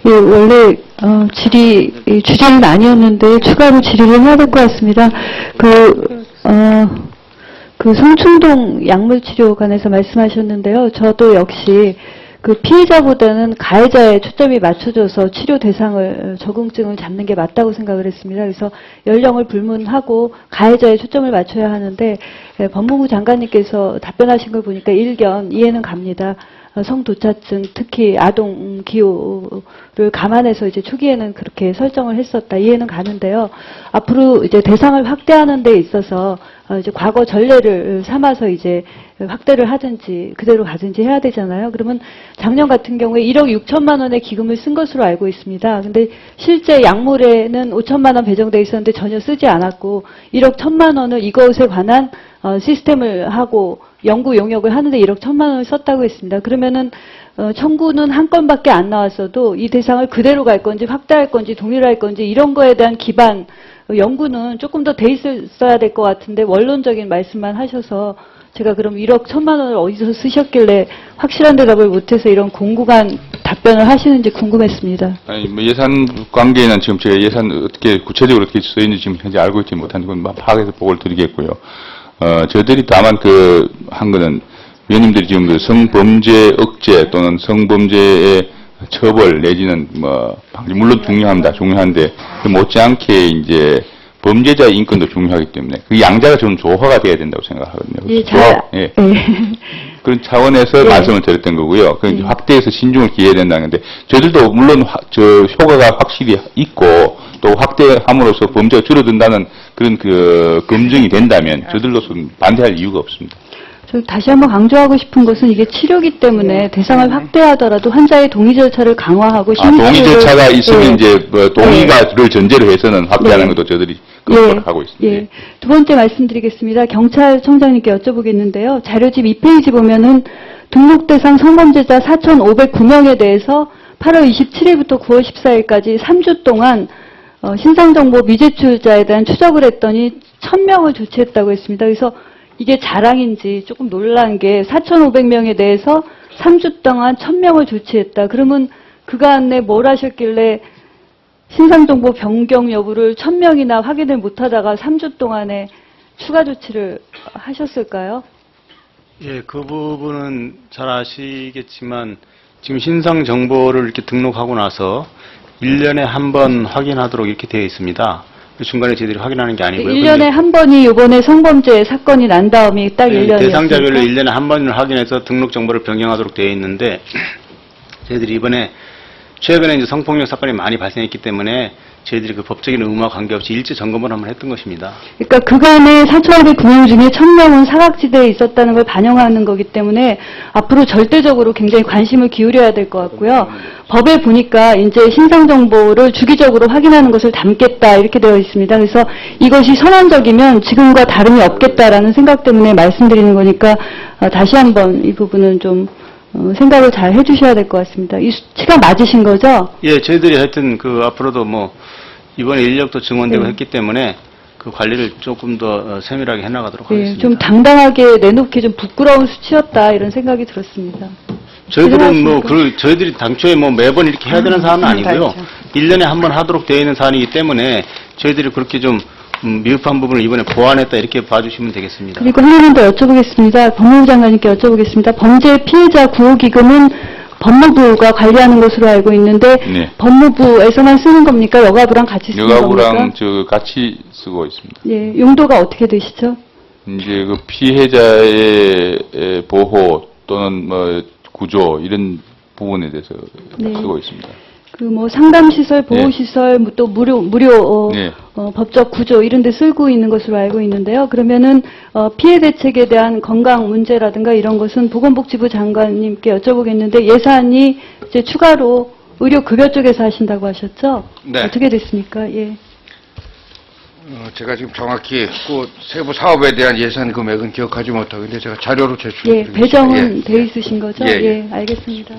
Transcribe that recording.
예, 원래 주제는 아니었는데 추가로 질의를 해야 될 것 같습니다. 그 성충동 약물치료 관해서 말씀하셨는데요. 저도 역시 그 피해자보다는 가해자에 초점이 맞춰져서 치료 대상을 적응증을 잡는 게 맞다고 생각을 했습니다. 그래서 연령을 불문하고 가해자에 초점을 맞춰야 하는데 법무부 장관님께서 답변하신 걸 보니까 일견 이해는 갑니다. 성도차증, 특히 아동 기호를 감안해서 이제 초기에는 그렇게 설정을 했었다. 이해는 가는데요. 앞으로 이제 대상을 확대하는 데 있어서 이제 과거 전례를 삼아서 이제 확대를 하든지 그대로 가든지 해야 되잖아요. 그러면 작년 같은 경우에 1억 6천만 원의 기금을 쓴 것으로 알고 있습니다. 근데 실제 약물에는 5천만 원 배정돼 있었는데 전혀 쓰지 않았고 1억 1천만 원을 이것에 관한 시스템을 하고 연구 용역을 하는데 1억 1천만 원을 썼다고 했습니다. 그러면은 청구는 한 건밖에 안 나왔어도 이 대상을 그대로 갈 건지 확대할 건지 동일할 건지 이런 거에 대한 기반 연구는 조금 더 돼 있어야 될 것 같은데 원론적인 말씀만 하셔서 제가 그럼 1억 1천만 원을 어디서 쓰셨길래 확실한 대답을 못해서 이런 공고간 답변을 하시는지 궁금했습니다. 아니, 뭐 예산 관계는 지금 제가 예산 어떻게 구체적으로 어떻게 쓰였는지 지금 현재 알고 있지 못한 건 파악해서 보고를 드리겠고요. 저희들이 다만 한 거는 위원님들이 지금 그 성범죄 억제 또는 성범죄의 처벌 내지는 방지 물론 중요한데 못지않게 이제 범죄자의 인권도 중요하기 때문에 그 양자가 좀 조화가 돼야 된다고 생각하거든요. 예, 예. 그런 차원에서 말씀을 드렸던 거고요. 확대해서 신중을 기해야 된다는 건데 저희들도 물론 효과가 확실히 있고 또 확대함으로써 범죄가 줄어든다는 그런 검증이 된다면 저희들로서는 반대할 이유가 없습니다. 다시 한번 강조하고 싶은 것은 이게 치료기 때문에 대상을 확대하더라도 환자의 동의 절차를 강화하고 동의 절차가 있으면 이제 동의가를 전제로 해서는 확대하는 것도 저희들이 하고 있습니다. 예. 두 번째 말씀드리겠습니다. 경찰청장님께 여쭤보겠는데요. 자료집 2페이지 보면은 등록 대상 성범죄자 4,509명에 대해서 8월 27일부터 9월 14일까지 3주 동안 신상정보 미제출자에 대한 추적을 했더니 1,000명을 조치했다고 했습니다. 그래서 이게 자랑인지 조금 놀란 게 4,500명에 대해서 3주 동안 1,000명을 조치했다. 그러면 그간에 뭘 하셨길래 신상정보 변경 여부를 1,000명이나 확인을 못하다가 3주 동안에 추가 조치를 하셨을까요? 예, 그 부분은 잘 아시겠지만 지금 신상정보를 이렇게 등록하고 나서 1년에 한 번 확인하도록 이렇게 되어 있습니다. 중간에 저희들이 확인하는 게 아니고요. 1년에 한 번이 이번에 성범죄 사건이 난 다음이 딱 1년이었습니다. 대상자별로 1년에 한 번을 확인해서 등록 정보를 변경하도록 되어 있는데 저희들이 이번에 최근에 이제 성폭력 사건이 많이 발생했기 때문에 저희들이 그 법적인 의무와 관계없이 일제 점검을 한번 했던 것입니다. 그러니까 그간에 4,509명 중에 1,000명은 사각지대에 있었다는 걸 반영하는 거기 때문에 앞으로 절대적으로 굉장히 관심을 기울여야 될 것 같고요. 법에 보니까 이제 신상정보를 주기적으로 확인하는 것을 담겠다 이렇게 되어 있습니다. 그래서 이것이 선언적이면 지금과 다름이 없겠다라는 생각 때문에 말씀드리는 거니까 다시 한번 이 부분은 좀 생각을 잘 해주셔야 될 것 같습니다. 이 수치가 맞으신 거죠? 예, 저희들이 하여튼 앞으로도 이번에 인력도 증원되고 했기 때문에 그 관리를 조금 더 세밀하게 해나가도록 하겠습니다. 좀 당당하게 내놓기 좀 부끄러운 수치였다 이런 생각이 들었습니다. 저희들은 저희들이 당초에 매번 이렇게 해야 되는 사안은 아니고요. 1년에 한 번 하도록 되어 있는 사안이기 때문에 저희들이 그렇게 좀 미흡한 부분을 이번에 보완했다 이렇게 봐주시면 되겠습니다. 그리고 하나만 더 여쭤보겠습니다. 법무부 장관님께 여쭤보겠습니다. 범죄 피해자 구호기금은 법무부가 관리하는 것으로 알고 있는데 네. 법무부에서만 쓰는 겁니까? 여가부랑 같이 쓰는 겁니까? 여가부랑 같이 쓰고 있습니다. 예, 용도가 어떻게 되시죠? 이제 그 피해자의 보호 또는 구조 이런 부분에 대해서 쓰고 있습니다. 상담시설, 보호시설, 또 무료 네. 법적 구조 이런 데 쓰고 있는 것으로 알고 있는데요. 그러면은 피해 대책에 대한 건강 문제라든가 이런 것은 보건복지부 장관님께 여쭤보겠는데 예산이 이제 추가로 의료급여 쪽에서 하신다고 하셨죠? 네. 어떻게 됐습니까? 예. 제가 지금 정확히 그 세부 사업에 대한 예산 금액은 기억하지 못하고 있는데 제가 자료로 제출드리겠습니다. 배정은 돼 있으신 거죠? 예, 알겠습니다.